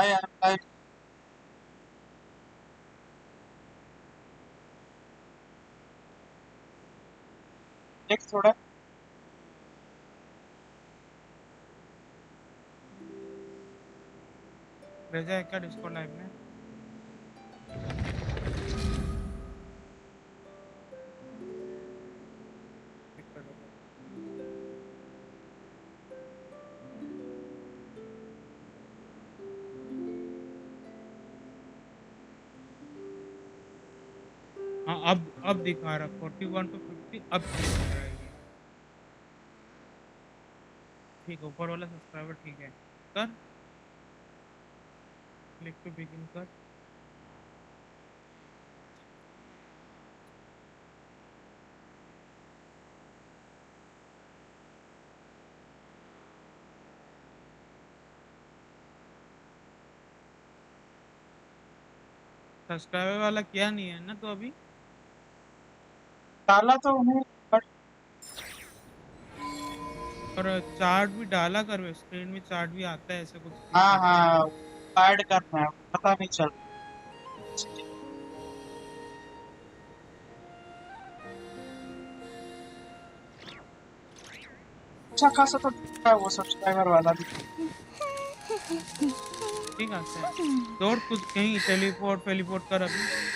हाय हाय एक थोड़ा भेजा है क्या डिस्कॉर्ड लाइव में? चेक कर लो। हाँ अब दिखा रहा 41 to 50 अब चेक कर रहा है ये। ठीक, ऊपर वाला सब्सक्राइबर ठीक है। कर, क्लिक टू बिगिन कर। सब्सक्राइबर वाला किया नहीं है ना तो अभी? डाला तो उन्हें बट और चार्ट भी डाला कर, स्क्रीन में चार्ट भी आता है, ऐसे कुछ कुछ हाँ करके। हाँ ऐड करना है पता नहीं चल अच्छा खासा तो दिखता है वो सब्सक्राइबर वाला भी ठीक आता है। दौड़ कुछ कहीं टेलीपोर्ट फेलीपोर्ट कर अभी।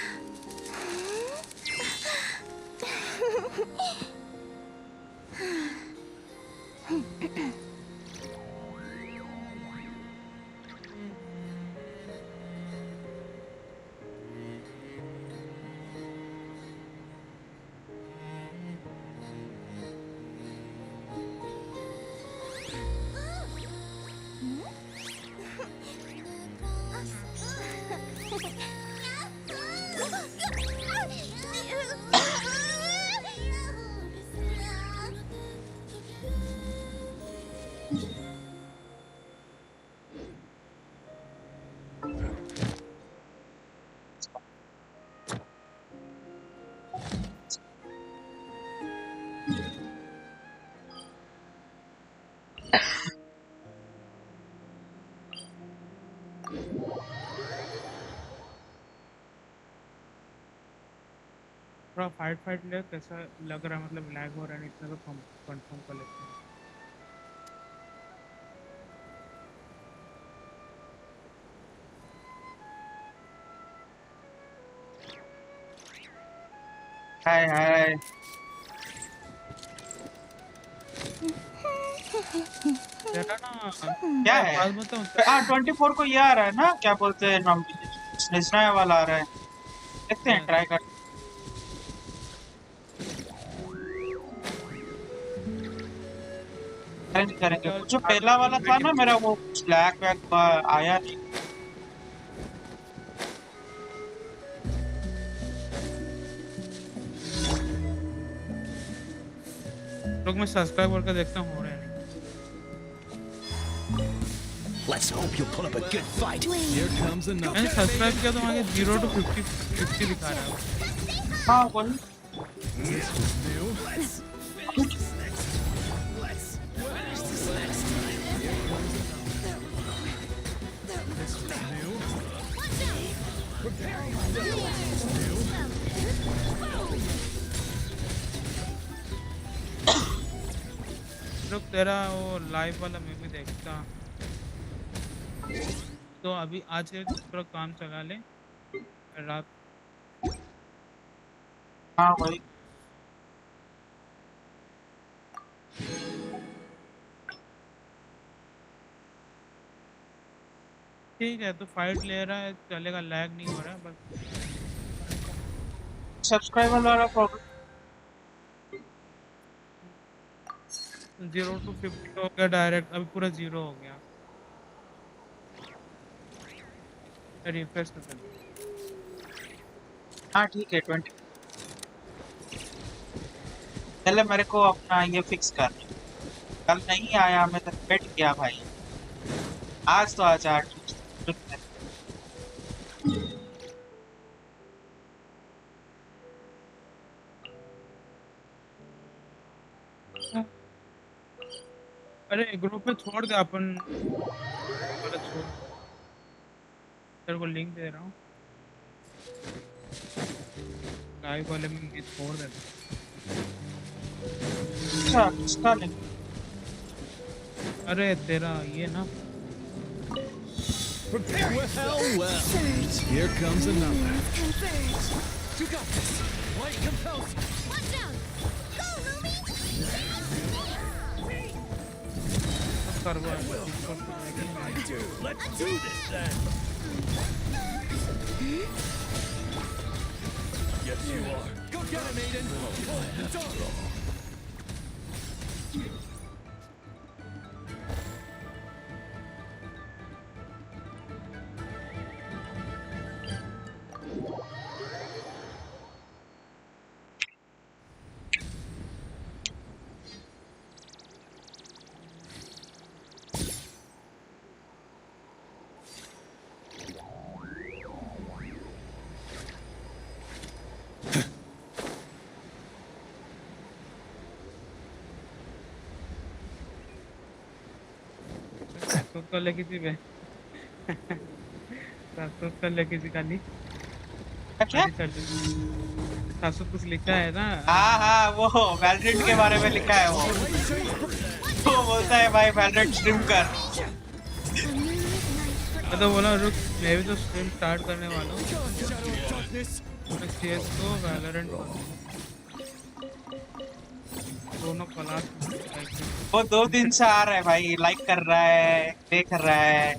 थोड़ा फाइट फाइट ले, कैसा लग रहा है? मतलब लैग हो रहा है नहीं इतना तो कंफर्म कर लेते हैं। हाय हाय तेरा ना क्या एक है बात बताऊं हाँ तेरा? 24 को ये आ रहा है ना क्या बोलते हैं नॉमिनेशन नया वाला आ रहा है देखते हैं यस। ट्राई कर करेंगे करेंगे वो जो पहला वाला था ना मेरा वो ब्लैक वैक आया नहीं लोग मैं सब्सक्राइब करके देखता हूँ हो रहा है नहीं। Let's hope you'll put up a good fight. Here comes another. मैंने सब्सक्राइब किया तो वहाँ 0 to 50 दिखा रहा है अब। हाँ वही This was new. Let's finish this next time. Let's finish this next time. Here comes another. This was new. Prepare yourself. This was new. लोग तेरा वो लाइव वाला मैं भी देखता, तो अभी आज एक थोड़ा काम चला ले रात। हाँ वही ठीक है तो फाइट ले रहा है चलेगा, लैग नहीं हो रहा है बस। सब्सक्राइबर वाला प्रॉब्लम 0 to 50 हो गया डायरेक्ट, अभी पूरा 0 हो गया। रिफ्रेश कर दे। हाँ ठीक है 20 पहले मेरे को अपना ये फिक्स करना है। कल नहीं आया मैं तो बैठ गया भाई आज तो आज अरे ग्रुप में छोड़ दे अपन वाला छोड़। तेरे को लिंक दे रहा हूँ, लाइव वाले में ये छोड़ देता अच्छा किसका लिंक? हूँ। अरे तेरा ये ना Prepare yourself. Well, Surge. here comes another. Converge. You got this. Light compels you. Watch out. Go, Lumi. करवा Let's do this then. Yes, you are. Go get him, Aiden. Done. प्रस्तुत कर ले किसी पे प्रस्तुत कर ले किसी का नहीं क्या? प्रस्तुत कुछ लिखा है ना। हाँ हाँ वो वैलोरेंट के बारे में लिखा है वो। वो बोलता है भाई वैलोरेंट स्ट्रीम कर। A moonlit night for मैं तो बोला रुक, मैं भी तो स्ट्रीम स्टार्ट करने वाला हूँ। Shadow of darkness. मैं CS को वैलोरेंट दोनों क्लास वो 2 दिन से आ रहा है भाई, लाइक कर रहा है, देख रहा है,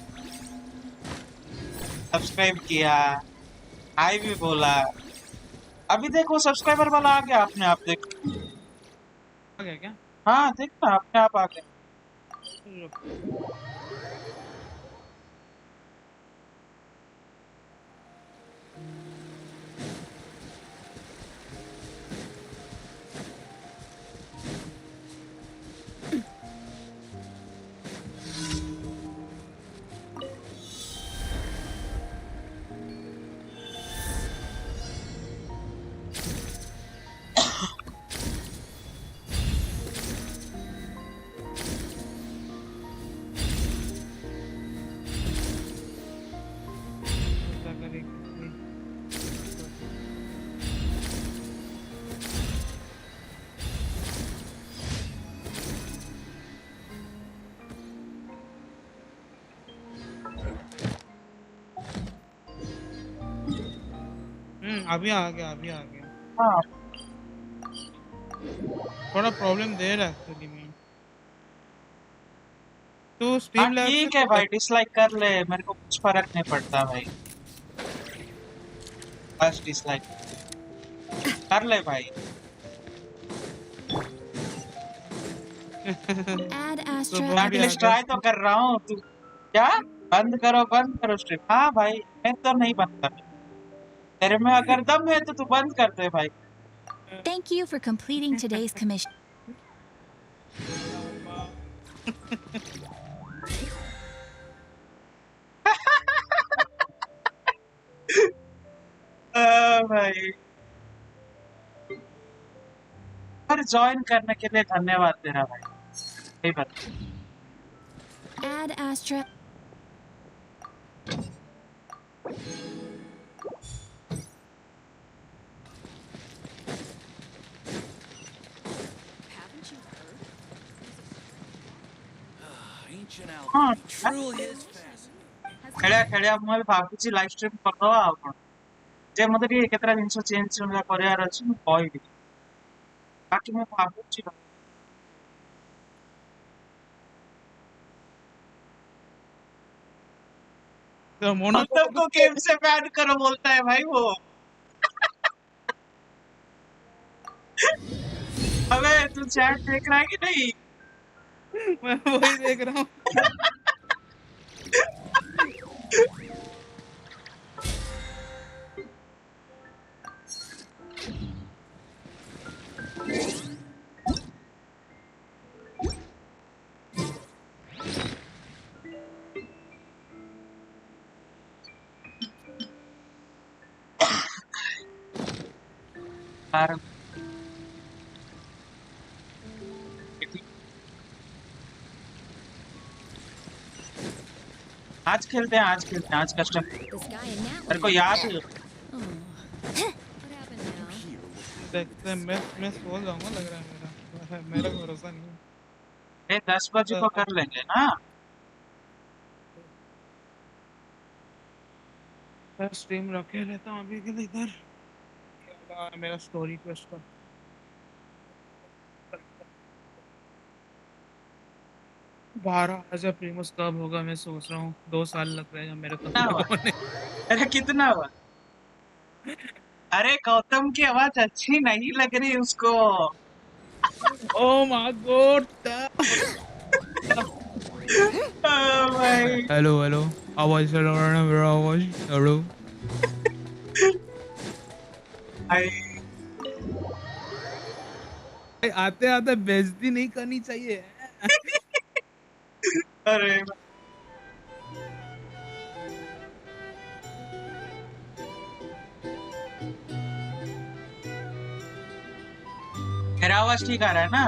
सब्सक्राइब किया, हाई भी बोला। अभी देखो सब्सक्राइबर वाला आ गया अपने आप, देख। आ गया क्या? हाँ देख ना अपने आप आ गया। अभी आ गया, अभी आ गया। हाँ थोड़ा प्रॉब्लम दे रहा है एक्चुअली में। तो हाँ स्ट्रीम लैब से ठीक है भाई, डिसलाइक कर ले, मेरे को कुछ फर्क नहीं पड़ता भाई। बस डिसलाइक कर ले भाई। Add Astra तो मैं भी एटलीस्ट आ ट्राई तो कर रहा हूँ। तू क्या? बंद करो स्ट्रीम। हाँ भाई मैं तो नहीं बंद कर, तेरे में अगर दम है तो तू बंद कर दे भाई। Thank you for completing today's commission. भाई पर ज्वाइन करने के लिए धन्यवाद तेरा भाई, सही बात। Add Astra. Haven't you heard? Ancient हाँ alchemy truly is fascinating. ଖେଳିଆ ଖେଳିଆ ମୁଁ ଏବେ ଭାବୁଛି ଲାଇଭ ଷ୍ଟ୍ରିମ୍ କରିଦବା ଆଉ କଣ, ଯେ ମତେ ଟିକେ କେତେଟା ଜିନିଷ ଚେଞ୍ଜ କରିବାର ଅଛି, ମୁଁ କହିବି। ବାକି ମୁଁ ଭାବୁଛି तो मोनो मतलब को गेम से बैन करो बोलता है भाई वो। अबे तू चैट देख रहा है कि नहीं? मैं वही देख रहा हूँ। यार आज खेलते हैं, आज खेलते हैं, आज custom. This guy in that मेरे को one. याद है। Oh. What happened now? देखते हैं, मैं सो जाऊंगा लग रहा है मेरा। मेरा भरोसा नहीं है। 10 बजे को कर लेंगे ना। मैं स्ट्रीम रखे रहता हूँ अभी के लिए इधर। मेरा स्टोरी क्वेस्ट का 12 हजार प्रीमस कब होगा मैं सोच रहा हूँ। 2 साल लग रहे हैं मेरे तो कितना हुआ? होने। अरे कितना हुआ? अरे गौतम की आवाज अच्छी नहीं लग रही उसको। Oh my God. भाई हेलो हेलो, आवाज चल रहा है मेरा आवाज। हेलो भाई आते आते बेइज्जती नहीं करनी चाहिए। अरे मेरा आवाज ठीक आ रहा है ना?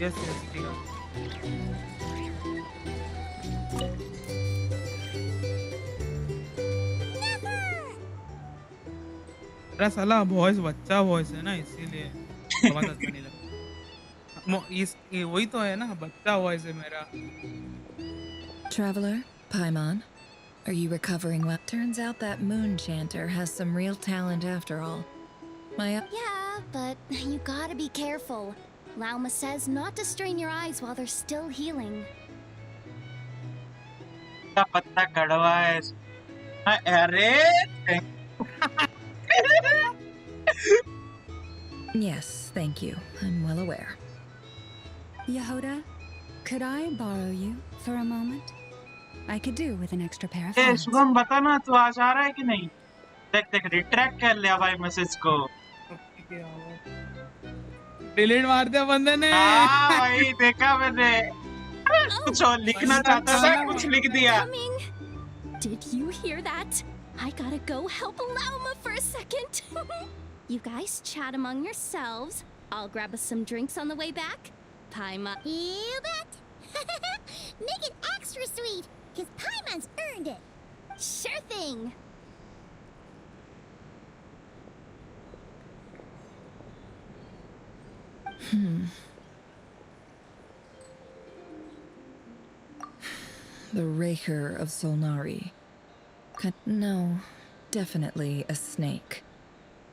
यस यस ठीक है। मेरा साला वॉइस बच्चा वॉइस है ना, इसीलिए आवाज अच्छा नहीं लगता। वही तो है ना, बच्चा वॉइस है मेरा। Traveler, Paimon, are you recovering well? Turns out that moon chanter has some real talent after all. My Yeah, but you gotta be careful. Lauma says not to strain your eyes while they're still healing. का पत्ता कड़वा है। अरे Yes, thank you. I'm well aware. Yehoda, could I borrow you for a moment? I could do with an extra pair of A hands. Shubham बता ना, तू आज आ रहा है कि नहीं? देख देख रिट्रैक्ट कर लिया भाई मैसेज को। डिलीट मार दिया बंदे ने। हाँ भाई देखा मैंने। कुछ और लिखना चाहता था, कुछ लिख दिया। Coming! Did you hear that? I gotta go help Lauma for a second. You guys chat among yourselves. I'll grab us some drinks on the way back. Paima. You bet! Make it extra sweet, because Paimon's earned it. Sure thing. The Raker of Solnari. No, definitely a snake.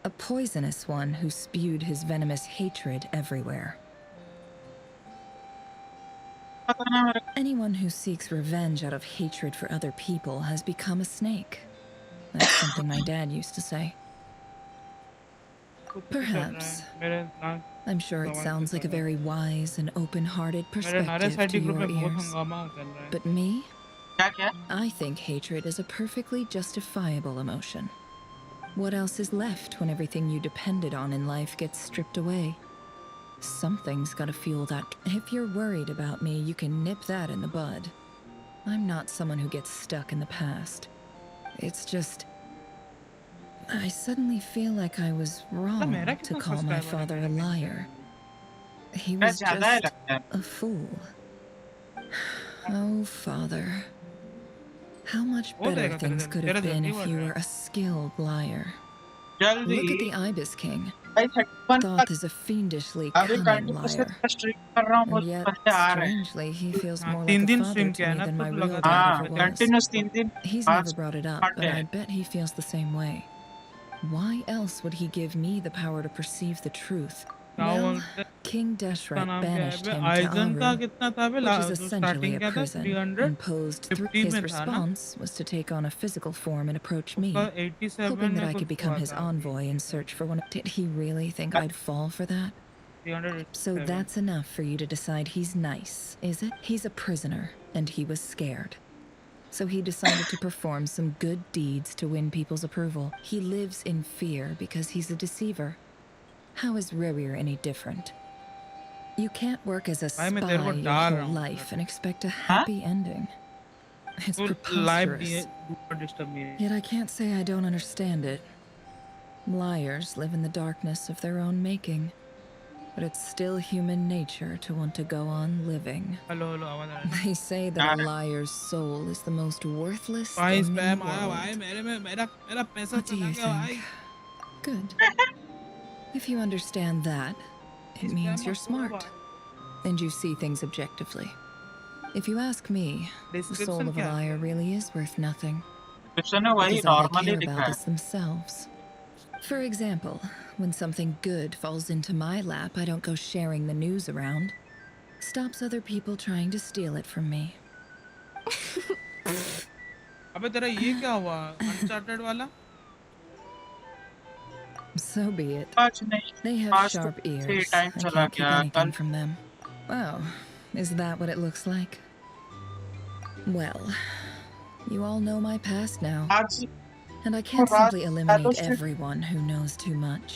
A poisonous one who spewed his venomous hatred everywhere. पता ना मेरे Anyone who seeks revenge out of hatred for other people has become a snake. That's something my dad used to say. Perhaps. मेरे ना I'm sure it sounds like a very wise and open-hearted मेरे नारे perspective to side group your में बहुत ears. हंगामा चल रहा है। But me? क्या क्या? I think hatred is a perfectly justifiable emotion. What else is left when everything you depended on in life gets stripped away? Something's gotta fuel that. If you're worried about me, you can nip that in the bud. I'm not someone who gets stuck in the past. It's just... I suddenly feel like I was wrong मेरा to कितना call my subscriber है father a मेरे पे? liar. He मैं was ज्यादा है just लगता है। a fool. Oh, father. How much वो better देगा तेरे things जल्दी, could तेरा have been जल्दी if बढ़ you रहा were है। a skilled liar. जल्दी Look at the Ibis King. भाई 31 Thoth is a fiendishly अभी cunning कंटिन्यूअसली liar. स्ट्रीम कर रहा हूँ, And बहुत yet, बंदे आ रहे हैं। strangely, he feels हाँ, more 3 like a दिन father स्ट्रीम to किया है me ना than my तो real लगातार dad हाँ ever बजे। was. कंटिन्यूअस 3 दिन He's आज never brought it up, हट but I है। bet he feels the same way. Why else would he give me the power to perceive the truth? क्या Well, बोलते हैं? King उसका Deshret नाम क्या है banished बे? him to आइजन का Aru, कितना था बे? which is जो essentially स्टार्टिंग a क्या था? prison, 350 imposed through his में था ना? response was to take on a physical form and approach me, उसका 87 hoping that में I कुछ could become हुआ his था। envoy and search for one. Did he really think I'd fall for that? So 387 that's enough for you to decide he's nice, is it? He's a prisoner, and he was scared. So he decided to perform some good deeds to win people's approval. He lives in fear because he's a deceiver. How is Rerir any different? You can't work as a भाई मैं spy तेरे को your डाल whole रहा हूँ life and expect a हाँ happy ending. It's तू live नहीं है, preposterous. ऊपर डिस्टर्ब नहीं है। Yet I can't say I don't understand it. Liars live in the darkness of their own making. but it's still human nature to want to go on living. Hello hello आवाज आ रहा है They say that a liar's soul is the most worthless भाई thing in the spam आया world. भाई मेरे में मेरा पैसा What do चला you गया भाई think? Good. If you understand that, it means you're smart and you see things objectively. If you ask me, the soul Description of a क्या है? liar really is worth nothing. Description में वही Because all they normally care लिखा about है. is themselves. For example, when something good falls into my lap, I don't go sharing the news around. Stops other people trying to steal it from me. अबे तेरा ये क्या हुआ uncharted वाला So be it. आज नहीं. They have आज तो sharp ears. फिर टाइम I चला can't keep गया anything कल. from them. Wow, is that what it looks like? Well, you all know my past now, आज and I can't रात simply eliminate shadow से everyone who knows too much.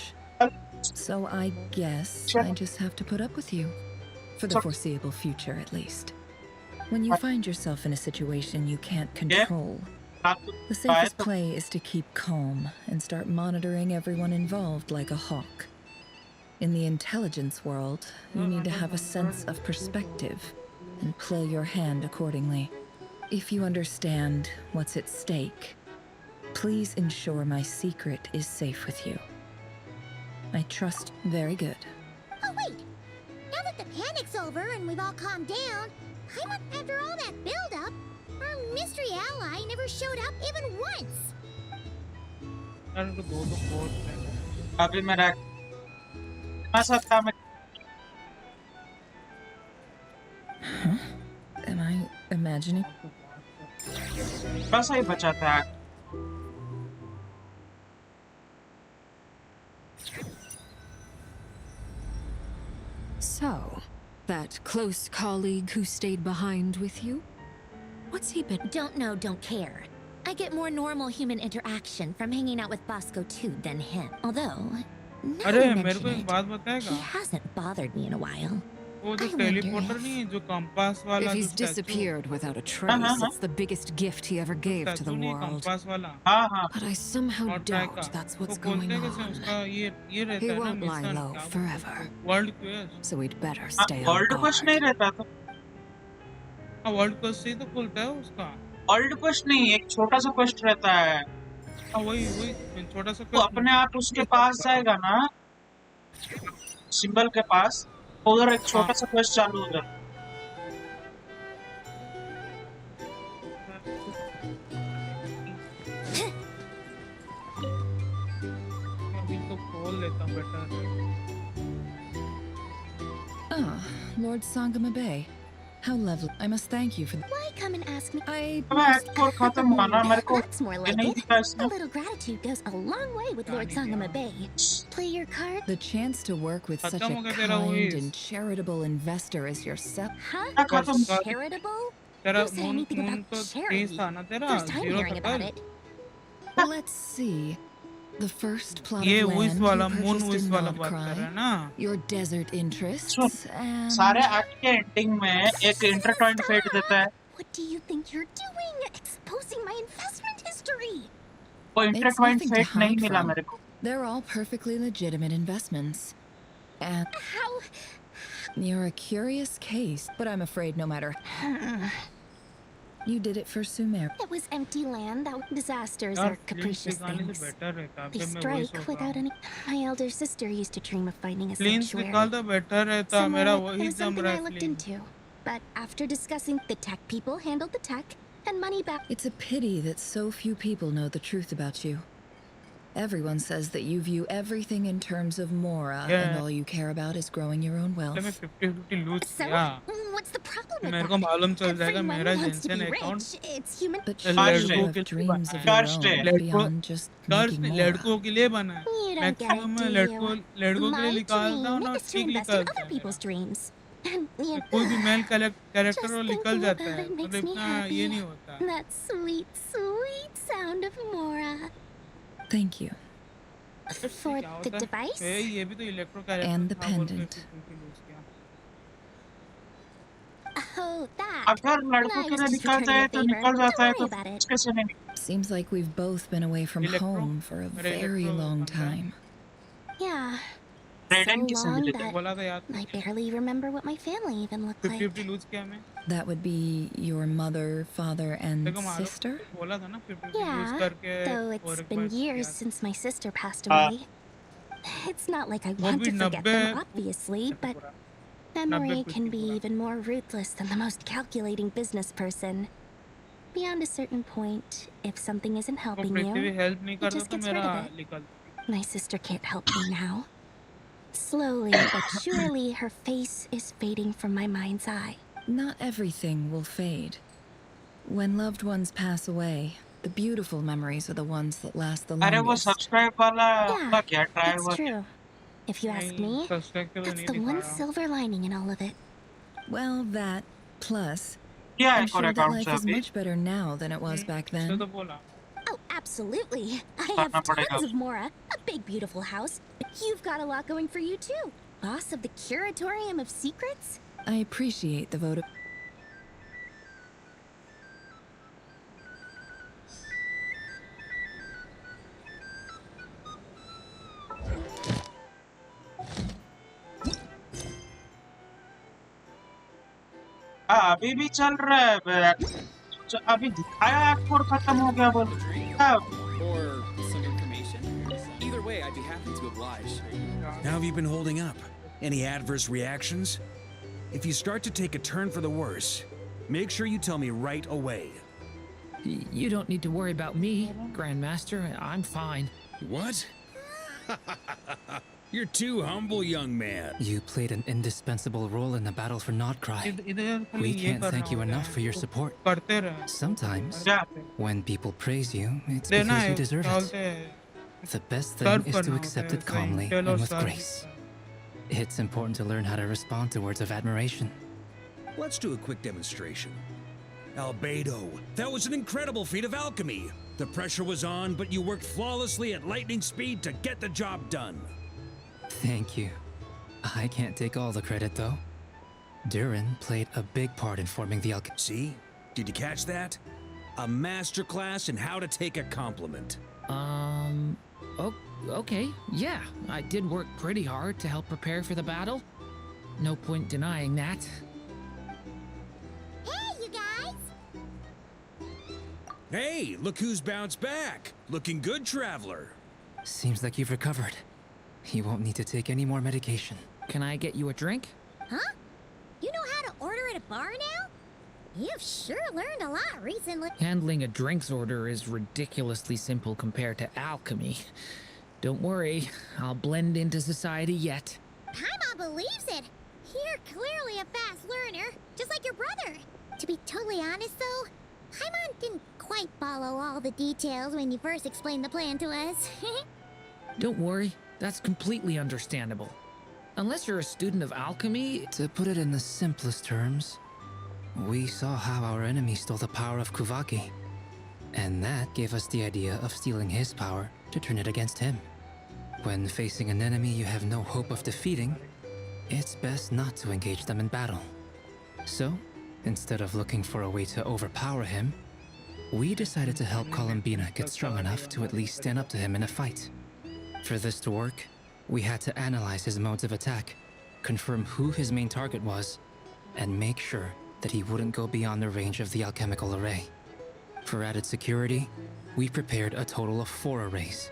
So I guess I just have to put up with you. For the foreseeable future, at least. When you find yourself in a situation you can't control, the safest play is to keep calm and start monitoring everyone involved like a hawk. In the intelligence world, you need to have a sense of perspective and play your hand accordingly. If you understand what's at stake, please ensure my secret is safe with you. I trust. Very good. Oh, wait! Now that the panic's over and we've all calmed down, after all that build-up, our mystery ally never showed up even once! यार उनको दो course है अभी मेरा सकता मैं Am I imagining? बस ही बचा था. So, that close colleague who stayed behind with you? What's he been? Don't know, don't care. I get more normal human interaction from hanging out with Bosco too than him. Although, now अरे you मेरे mention को एक it, बात he बताएगा hasn't bothered me in a while. वो जो I wonder teleporter if- नहीं है जो कंपास वाला If जो he's statue disappeared without a trace, it's the biggest gift he ever gave to the statue नहीं world. कंपास वाला हाँ हाँ. But I somehow और ट्राई का doubt that's वो what's बोलते going हैं कैसे on. उसका ये रहता He है ना won't lie मिशन low क्या forever. World quest So we'd better हाँ, stay on वर्ल्ड क्वेश्चन नहीं guard. रहता था. हाँ वर्ल्ड क्वेस्ट से ही तो खुलता है उसका वर्ल्ड क्वेश्चन नहीं, एक छोटा सा क्वेश्चन रहता है. हाँ वही छोटा सा वो अपने आप उसके पास जाएगा ना, सिंबल के पास, उधर एक छोटा सा क्वेश्चन चालू होगा. अभी तो खोल लेता हूँ better Ah, Lord Sangama Bay. How lovely. I must thank you for Why come and ask me? अबे एक्ट 4 खत्म हुआ ना, मेरे को That's more ये like नहीं it. दिखा A इसमें. little gratitude goes a long way with Lord Sangama Bay. Play your card? the chance to work with such खत्म a हो गया तेरा वो kind इस and charitable investor as yourself. Huh? क्या खत्म? Charitable? तेरा Who said moon anything moon about तो charity? तेज था ना तेरा First time जीरो hearing था about कल it. Let's see. The first plot ये of उस land वाला you मून purchased उस in वाला बात कर रहा है Nodcry, ना your desert interests, soon, and सारे एक्ट के एंडिंग में एक इंटरट्वाइंड फेट देता है. What do you think you're doing? Exposing my investment history. वो it's intertwined nothing to fate नहीं hide मिला from. मेरे को. They're all perfectly legitimate investments. And How? you're a curious case, but I'm afraid no matter. You did it for Sumer. It was empty land. That disasters यार are capricious दिखाने से things. Better रहता They फिर मैं वही strike सोच रहा without हूँ any. My elder sister used to dream of finding a plains sanctuary. निकाल तो बेटर रहता मेरा Somewhere, it वही was जम something रहा I है looked plane into. But after discussing, the tech people handled the tech, and money back. It's a pity that so few people know the truth about you. Everyone says that you view everything in terms of Mora, Yeah. and all you care about is growing your own मैं wealth. 50-50 loose So, किया what's the problem with मेरे को that? मालूम चल जाएगा Everyone मेरा wants to Jensen be account rich. It's human. But Well, surely लड़कों you के have लिए dreams बना of है your Gosh, own लड़कों beyond just girls making Mora. लड़कों के लिए बना है You don't get it, maximum मैं do लड़कों you? लड़कों के लिए My निकालता हूँ dream ना is to ठीक invest in निकलता other है people's dreams. And yeah, कोई भी मेल कैरेक्टर just वो thinking निकल जाता about है it makes मतलब me इतना happy. ये नहीं होता That sweet, sweet sound of Mora. Thank you. For क्या the होता है device? ये भी तो इलेक्ट्रो And the कैरेक्टर था बोल के pendant. 50-50 लूज किया Oh, that. अगर लड़कों I के was लिए just निकलता returning है a तो favor. निकल जाता है Don't तो worry about it. कैसे नहीं. Seems like we've both been away from Electro? home for a मेरा very electro long बन रहा है। time. Yeah. ट्रेडन So किसने long मिले थे? that बोला था याद I करके। barely remember what my family even looked like. 50-50 loose किया मैं। That would be your mother, father, and देखो मालूम sister? बोला था ना 50-50 लूज Yeah, करके though और it's एक been बार years याद। since my sister passed हाँ away. It's not like I वो want भी to forget 90 them, obviously, से but पूरा 90 memory कुछ can की be पूरा। even more ruthless than the most calculating business person. Beyond a certain point, if something isn't वो helping Prithvi you, help नहीं it करता just तो gets मेरा rid of it. निकल। My sister can't help me now. Slowly but surely, her face is fading from my mind's eye. Not everything will fade. When loved ones pass away, the beautiful memories are the ones that last the अरे वो longest. Subscribe वाला Yeah, हुआ क्या? Try it's हुआ क्या? true. If you ask नहीं me, subscribe के तो that's नहीं the दिखा one रहा। silver lining in all of it. Well, that, plus, क्या है I'm और sure that अकाउंट से life is अभी? much better now than it was back उससे then. तो बोला। Oh, absolutely. I करना have पड़ेगा tons of उसको। Mora, a big, beautiful house. You've got a lot going for you, too. Boss of the Curatorium of Secrets? I appreciate the vote of. हाँ अभी भी चल रहा है अभी दिखाया एक्ट 4 खत्म हो गया बोल हाँ, Or some information? Either way, I'd be happy to oblige. How have you been holding up? Any adverse reactions? If you start to take a turn for the worse, make sure you tell me right away. You don't need to worry about me, Grandmaster. I'm fine. What? You're too humble, young man. You played an indispensable role in the battle for Notcry. इधर खाली We ये can't करना thank you होता enough है। for your support. करते रहे। Sometimes, क्या when people praise you, it's देना because है you deserve क्या it. बोलते हैं The best thing serve is करना to होता accept है it सही calmly चलो and with serve grace. It's important to learn how to respond to words of admiration. Let's do a quick demonstration. Albedo, that was an incredible feat of alchemy. The pressure was on, but you worked flawlessly at lightning speed to get the job done. Thank you. I can't take all the credit, though. Durin played a big part in forming the alchemy. See? Did you catch that? A masterclass in how to take a compliment. Oh, okay. Yeah, I did work pretty hard to help prepare for the battle. No point denying that. Hey, you guys! Hey, look who's bounced back. Looking good, traveler. Seems like you've recovered. You won't need to take any more medication. Can I get you a drink? Huh? You know how to order at a bar now? You've sure learned a lot recently. Handling a drinks order is ridiculously simple compared to alchemy. Don't worry, I'll blend into society yet. Paimon believes it. You're clearly a fast learner, just like your brother. To be totally honest, though, Paimon didn't quite follow all the details when you first explained the plan to us. Don't worry, that's completely understandable. Unless you're a student of alchemy, to put it in the simplest terms, we saw how our enemy stole the power of Kuvaki. And that gave us the idea of stealing his power to turn it against him. When facing an enemy you have no hope of defeating, it's best not to engage them in battle. So, instead of looking for a way to overpower him, we decided to help Columbina get strong enough to at least stand up to him in a fight. For this to work, we had to analyze his modes of attack, confirm who his main target was, and make sure that he wouldn't go beyond the range of the alchemical array. For added security, we prepared a total of 4 arrays.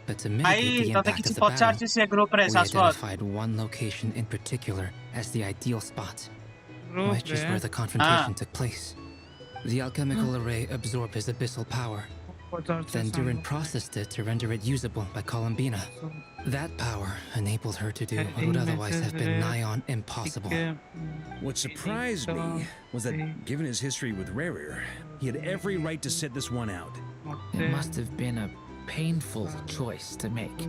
But to mitigate भाई the तो impact किसी of the podcast battle, से group we रहे सासवाद identified one location in particular as the ideal spot, group which is where the confrontation took place. The alchemical array absorbed his abyssal power. Then Durin processed it to render it usable by Columbina. That power enabled her to do what would otherwise have been nigh on impossible. What surprised me was that, given his history with Rarir, he had every right to sit this one out. It must have been a painful choice to make.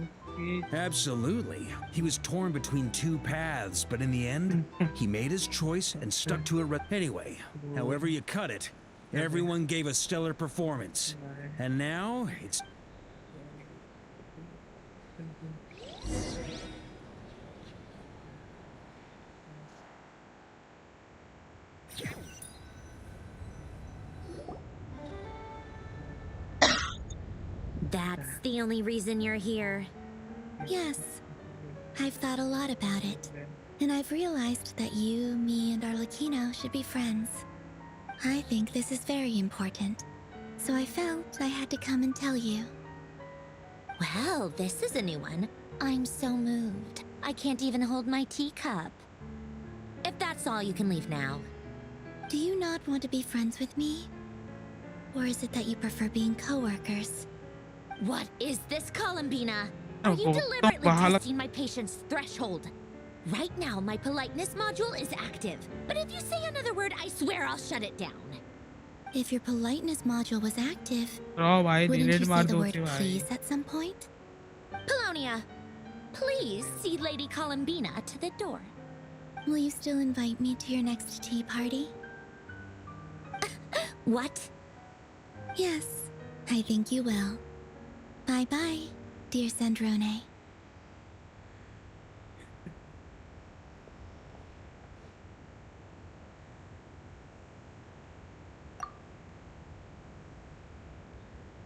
Absolutely. He was torn between 2 paths, but in the end, he made his choice and stuck to it. Anyway, however you cut it, everyone gave a stellar performance. And now, it's... That's the only reason you're here. Yes. I've thought a lot about it, and I've realized that you, me, and Arlecchino should be friends. I think this is very important, so I felt I had to come and tell you. Well, this is a new one. I'm so moved. I can't even hold my teacup. If that's all, you can leave now. Do you not want to be friends with me? Or is it that you prefer being co-workers? What is this, Columbina? Oh, Are you oh, deliberately bahala- testing my patience threshold? Right now, my politeness module is active. But if you say another word, I swear I'll shut it down. If your politeness module was active, रो भाई wouldn't delete you say मार the दो word भाई please at some point? Polonia, please see Lady Columbina to the door. Will you still invite me to your next tea party? What? Yes, I think you will. Bye-bye, dear Sandrone.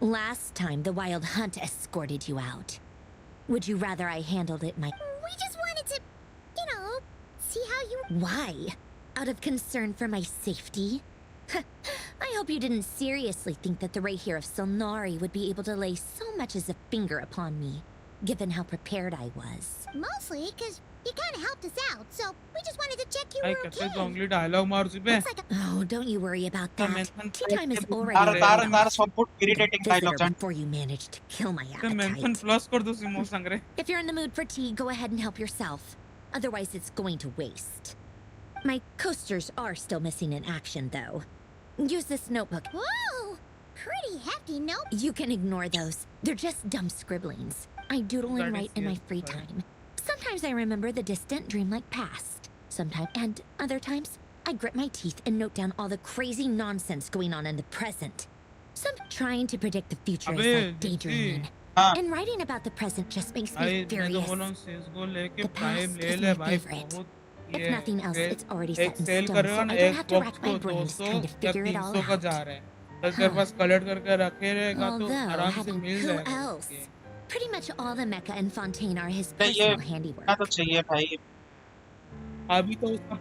Last time, the Wild Hunt escorted you out. Would you rather I handled it We just wanted to, see how you... Why? Out of concern for my safety? I hope you didn't seriously think that the Rayhir of Solnari would be able to lay so much as a finger upon me, given how prepared I was. Mostly because you kind of helped us out, so we just wanted to check you भाई were कैसे okay. जंगली dialogue मार सुबह Looks like a... Oh, don't you worry about तो that. Mention Tea time is already तार तार तार late. सब बहुत irritating Visitor dialogues हैं before you manage to kill my तो मेंशन appetite. प्लस कर दो सिमो संगरे If you're in the mood for tea, go ahead and help yourself. Otherwise, it's going to waste. My coasters are still missing in action, though. Use this notebook. Whoa! Pretty hefty note. You can ignore those. They're just dumb scribblings. I doodle and write in my free time. Sometimes I remember the distant dreamlike past. Sometimes, and other times, I grit my teeth and note down all the crazy nonsense going on in the present. Some trying to predict the future is अबे like daydreaming. हाँ And writing about the present just makes भाई me मैं तो furious. बोला हूँ sales को लेके The prime past ले is ले my भाई favorite. बहुत If nothing else, it's already एक set in सेल stone, करेगा so ना I don't एक have to box rack my को brains 200 trying to या figure it all 300 का out. जा रहा है तो तेरे पास कलेक्ट करके रखे रहेगा तो Although, आराम से having मिल who जाएगा else? उसके। Pretty much all the mecha and Fontaine are his तो ये personal handiwork. ना तो चाहिए भाई अभी तो उसका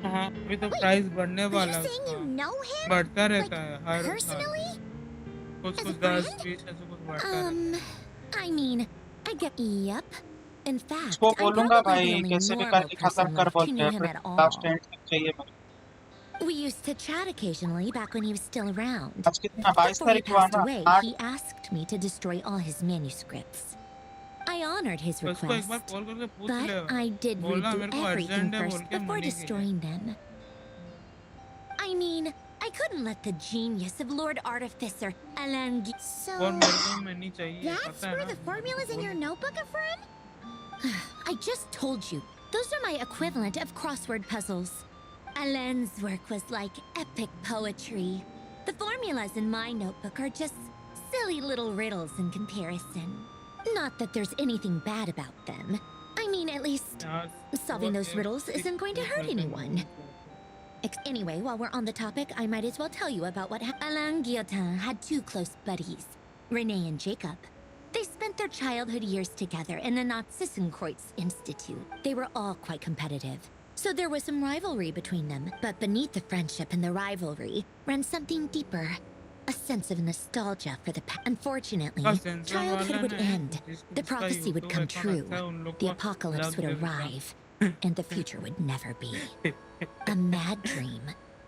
हाँ अभी तो Wait, प्राइस बढ़ने Are you वाला है saying उसका you know him? बढ़ता Like, रहता है हर साल personally? कुछ As कुछ a 10 friend? 20 ऐसे कुछ बढ़ता रहता है I mean, I get. Yep. In fact, उसको I'm बोलूंगा probably the भाई only कैसे भी normal करके खत्म person कर left who बोलते knew हैं him फिर at लास्ट all. एंड चाहिए मुझे We used to chat occasionally back when he was still around. आज कितना 22 Before he तारीख को passed आना away, 8 he asked me to destroy all his manuscripts. I honored his तो उसको एक बार request, कॉल करके पूछ but ले I did बोलना redo मेरे को everything अर्जेंट है बोल first के before मनी के लिए destroying them. I mean, I couldn't let the genius of Lord Artificer Alan और So, मेरे को मनी चाहिए that's पता है where ना the formulas in your notebook are from? I just told you. Those are my equivalent of crossword puzzles. Alain's work was like epic poetry. The formulas in my notebook are just silly little riddles in comparison. Not that there's anything bad about them. I mean, at least यार solving those riddles isn't going to hurt anyone. Anyway, while we're on the topic, I might as well tell you about what Alain Guillotin had two close buddies, Renee and Jacob. They spent their childhood years together in the Narzissenkreuz Institute. They were all quite competitive, so there was some rivalry between them. But beneath the friendship and the rivalry ran something deeper, a sense of nostalgia for the past. Unfortunately, childhood would end, the prophecy would come true, the apocalypse would arrive, and the future would never be. A mad dream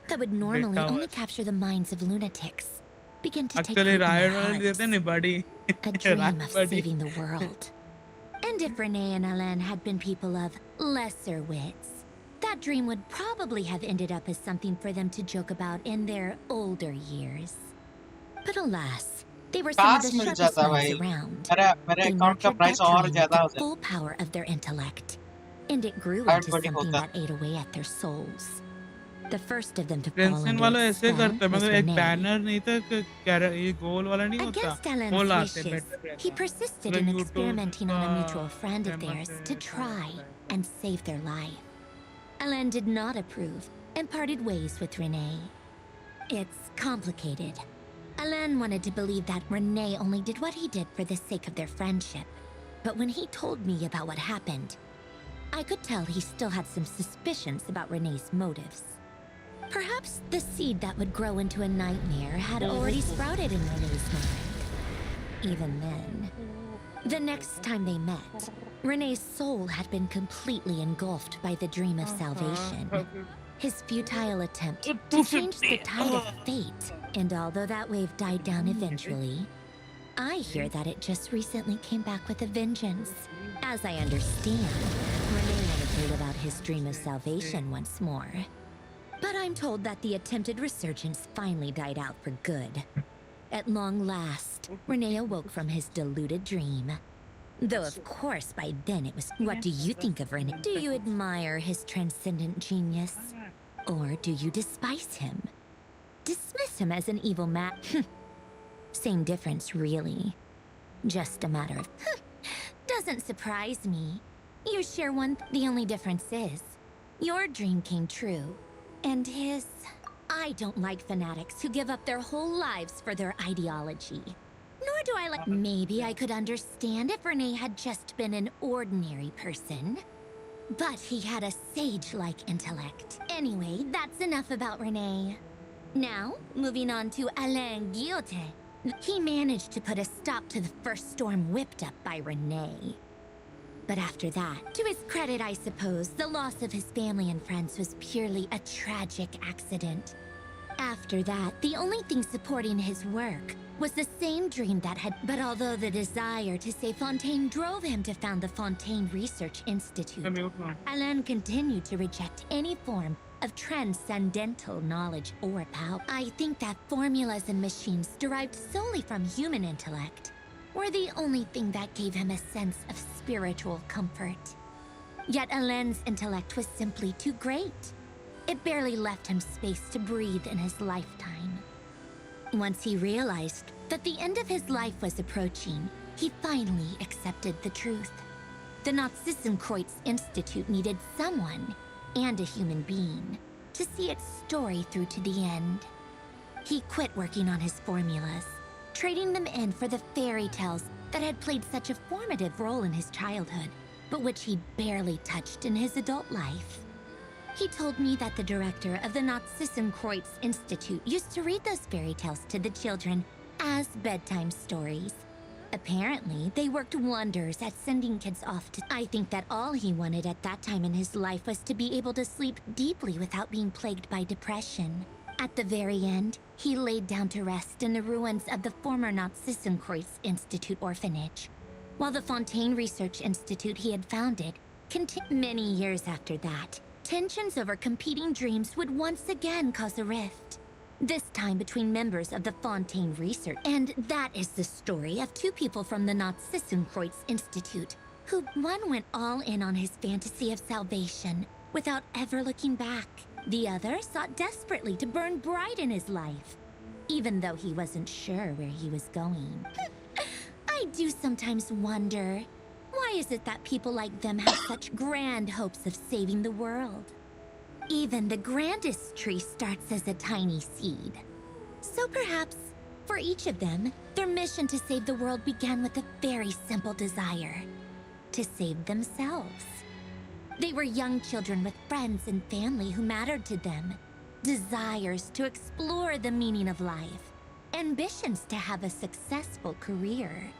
that would normally only capture the minds of lunatics began to take root actually in ride their वाले देते hearts. नहीं बड़ी A dream of buddy. saving the world. And if Renee and Alain had been people of lesser wits, that dream would probably have ended up as something for them to joke about in their older years. But alas, they were some of काश the mill sharpest जाता minds भाई around. मेरे They account का nurtured price that और dream ज्यादा हो with the जाए full power of their intellect, and it grew hard into बड़ी something होता that ate away at their souls. The first of them to fall tension under वाला its ऐसे spell करते हैं was मगर एक Renee. बैनर नहीं था कि ये गोल वाला नहीं होता Against वो Alan's latte wishes, better he persisted in experimenting on a mutual friend of theirs to try and save their life. Alan did not approve and parted ways with Renee. It's complicated. Alan wanted to believe that Renee only did what he did for the sake of their friendship. But when he told me about what happened, I could tell he still had some suspicions about Renee's motives. Perhaps the seed that would grow into a nightmare had already sprouted in Renee's mind. Even then, the next time they met, Renee's soul had been completely engulfed by the dream of salvation. His futile attempt to change the tide of fate. And although that wave died down eventually, I hear that it just recently came back with a vengeance. As I understand, Renee wanted to live out his dream of salvation once more. But I'm told that the attempted resurgence finally died out for good. At long last, Renee awoke from his deluded dream. Though of course by then it was, what do you think of Renee? Do you admire his transcendent genius? Or do you despise him? Dismiss him as an evil man? Same difference, really. Just a matter of... Doesn't surprise me. You share one... The only difference is, your dream came true. And his... I don't like fanatics who give up their whole lives for their ideology. Nor do I like... Maybe I could understand if Renee had just been an ordinary person. But he had a sage-like intellect. Anyway, that's enough about Renee. Now, moving on to Alain Guillotin. He managed to put a stop to the first storm whipped up by Renee. But after that, to his credit, I suppose, the loss of his family and friends was purely a tragic accident. After that, the only thing supporting his work was the same dream that had... But although the desire to save Fontaine drove him to found the Fontaine Research Institute, Alain continued to reject any form of transcendental knowledge or power. I think that formulas and machines derived solely from human intellect were the only thing that gave him a sense of spiritual comfort. Yet Alain's intellect was simply too great. It barely left him space to breathe in his lifetime. Once he realized that the end of his life was approaching, he finally accepted the truth. The Nazissenkreuz Institute needed someone, and a human being, to see its story through to the end. He quit working on his formulas, trading them in for the fairy tales that had played such a formative role in his childhood, but which he barely touched in his adult life. He told me that the director of the Nazissenkreuz Institute used to read those fairy tales to the children as bedtime stories. Apparently, they worked wonders at sending kids off to... I think that all he wanted at that time in his life was to be able to sleep deeply without being plagued by depression. At the very end, he laid down to rest in the ruins of the former Nazissenkreuz Institute orphanage, while the Fontaine Research Institute he had founded continued. Many years after that, tensions over competing dreams would once again cause a rift. This time between members of the Fontaine Research. And that is the story of two people from the Nazissenkreuz Institute, who one went all in on his fantasy of salvation without ever looking back. The other sought desperately to burn bright in his life, even though he wasn't sure where he was going. I do sometimes wonder, why is it that people like them have such grand hopes of saving the world? Even the grandest tree starts as a tiny seed. So perhaps, for each of them, their mission to save the world began with a very simple desire: to save themselves. They were young children with friends and family who mattered to them, desires to explore the meaning of life, ambitions to have a successful career.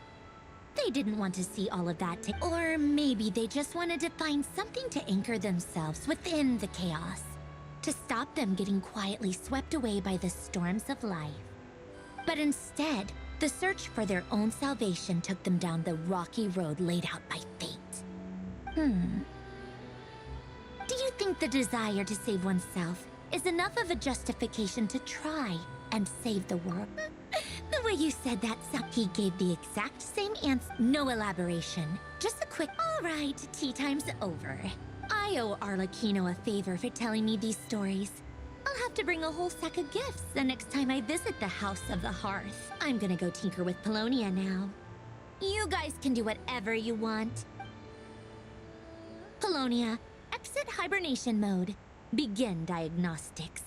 They didn't want to see all of that or maybe they just wanted to find something to anchor themselves within the chaos, to stop them getting quietly swept away by the storms of life. But instead, the search for their own salvation took them down the rocky road laid out by fate. Do you think the desire to save oneself is enough of a justification to try and save the world? The way you said that, he gave the exact same answer. No elaboration. Just a quick, all right, tea time's over. I owe Arlecchino a favor for telling me these stories. I'll have to bring a whole sack of gifts the next time I visit the House of the Hearth. I'm gonna go tinker with Polonia now. You guys can do whatever you want. Polonia, exit hibernation mode. Begin diagnostics.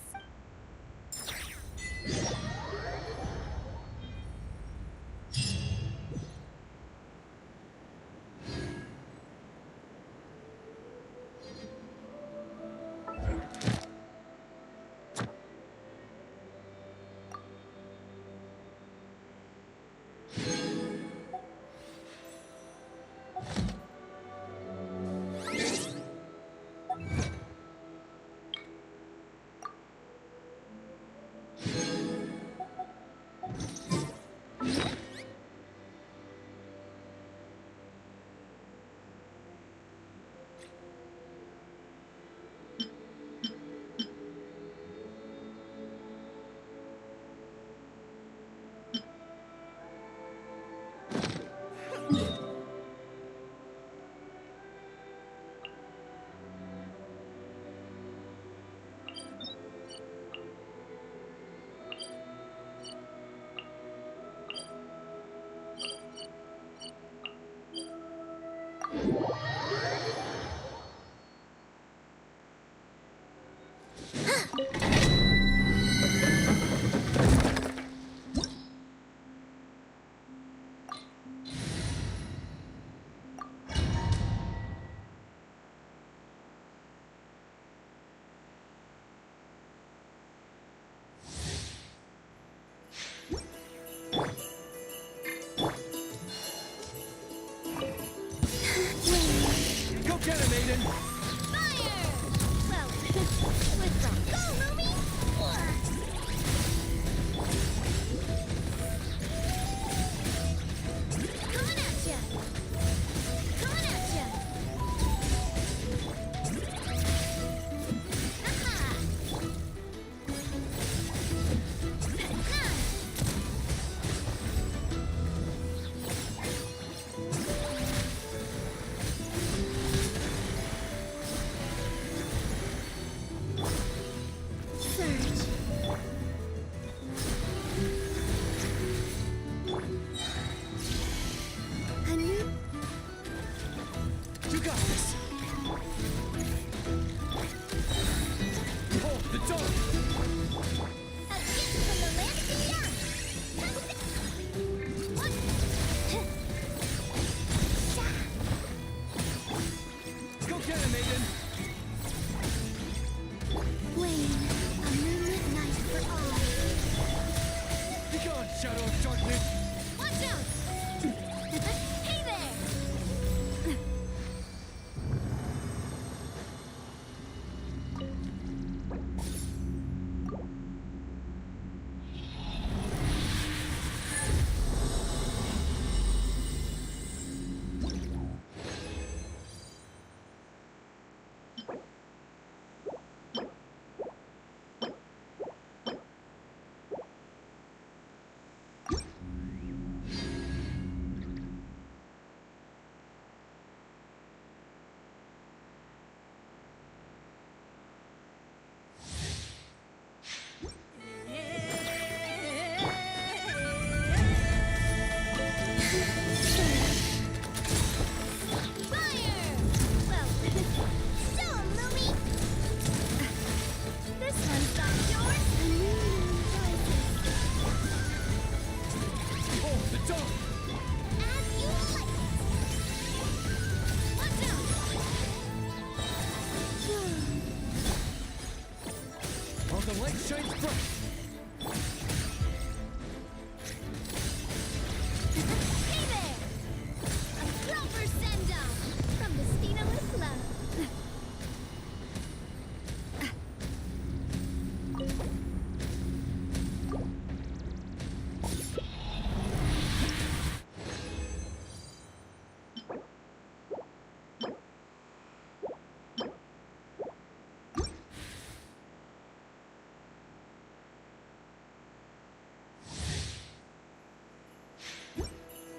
maiden. Fire! Well, let's go, Lumi! Coming at ya! Coming at ya! Aha! Surge. A new You got this. Hold the door. A gift from the land of the young. What? Go get him, maiden. Wayne, a moonlit night for all. Be gone, shadow of darkness. Watch out! Hey there! Fire! Well, show 'em, Lumi! This one's not yours! Hold the door. As you like! Watch out! While the light shines bright. Hey there! A proper send-off from Destina with love.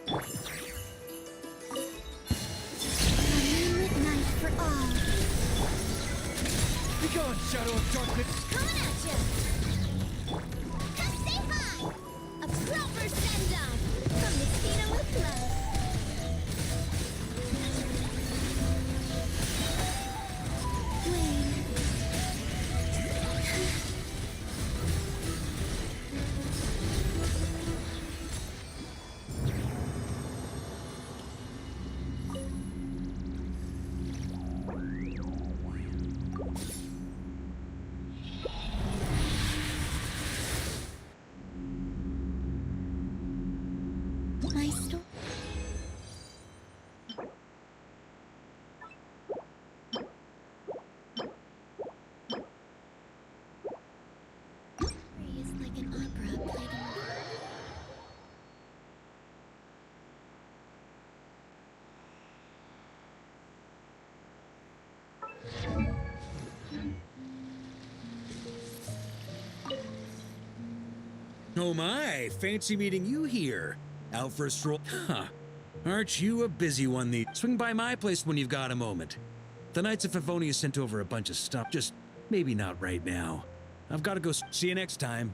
A moonlit night for all. Be gone, shadow of darkness. Coming at ya! Come say hi! A proper send-off from Destina with love. Wayne. My story is like an opera played in Oh my, fancy meeting you here. Out for a stroll. Huh. Aren't you a busy one? Swing by my place when you've got a moment. The Knights of Favonius sent over a bunch of stuff. Just maybe not right now. I've got to go. See you next time.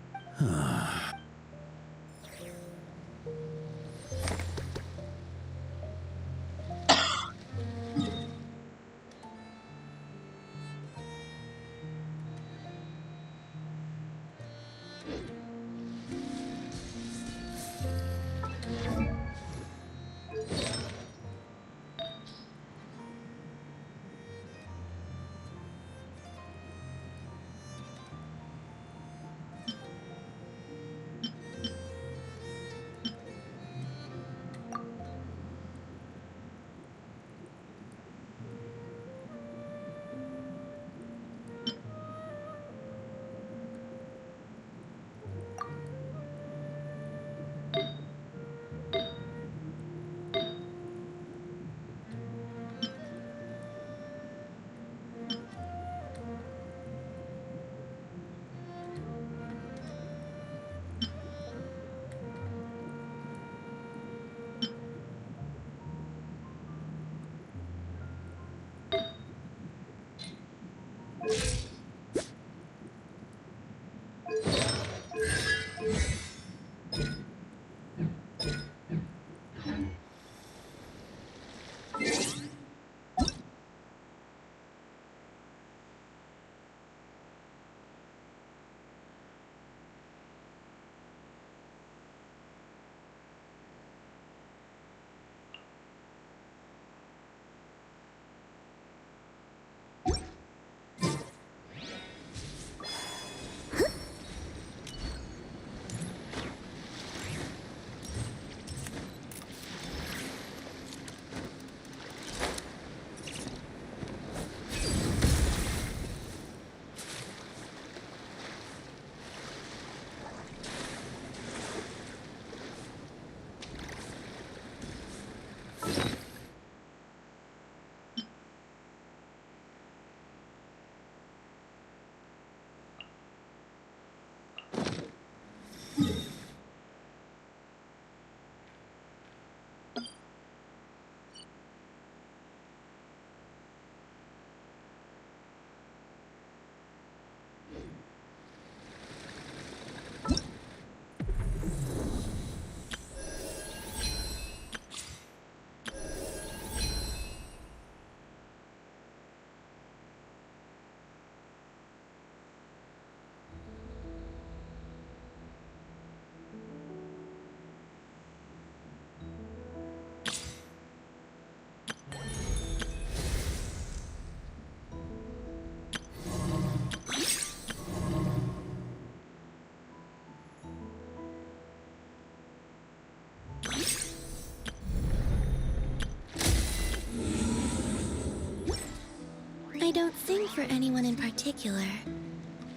I don't sing for anyone in particular.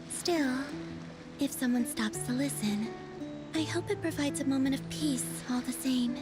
Still, if someone stops to listen, I hope it provides a moment of peace all the same.